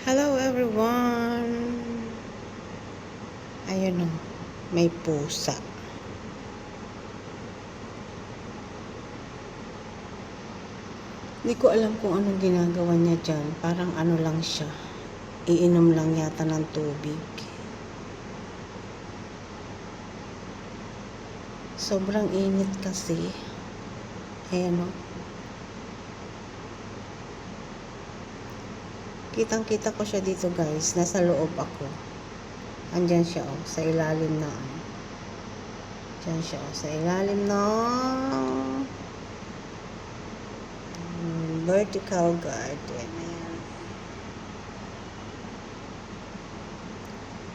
Hello everyone! Ayun o, may pusa. Hindi ko alam kung anong ginagawa niya dyan. Parang ano lang siya. Iinom lang yata ng tubig. Sobrang init kasi. Ayan o. Kitang-kita ko siya dito guys. Nasa loob ako. Andyan siya o, sa ilalim na ano. Diyan siya o, sa ilalim na vertical garden. Ayan.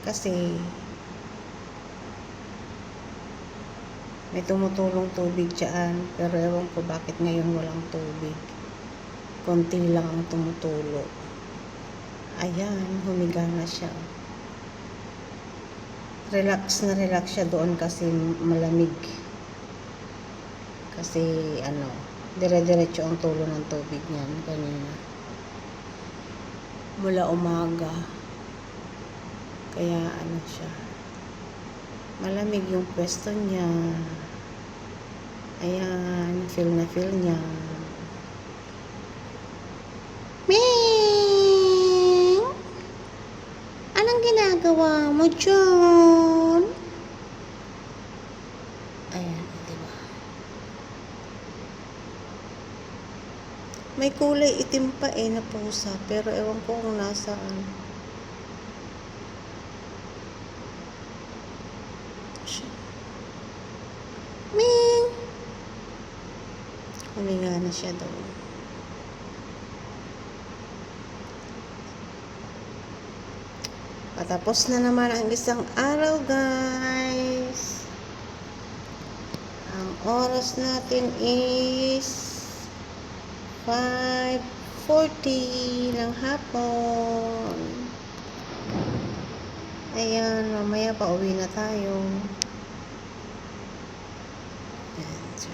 Kasi may tumutulong tubig dyan. Pero ewan ko bakit ngayon walang tubig. Konti lang ang tumutulo. Ayan, humiga na siya. Relax na relax siya doon kasi malamig. Kasi dire-diretso ang tulo ng tubig niyan kanina. Mula umaga. Kaya siya. Malamig yung pwesto niya. Ayan, feel na feel niya. Ming! Anong ginagawa mo dyan? Ayan, diba? May kulay itim pa na pusa, pero ewan ko kung nasaan. Ming! Huminga na siya doon. Patapos na naman ang isang araw, guys. Ang oras natin is 5:40 ng hapon. Ayan, mamaya pa uwi na tayo. Ayan, so.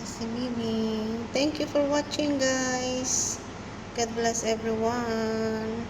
Si Mimi. Thank you for watching, guys. God bless everyone.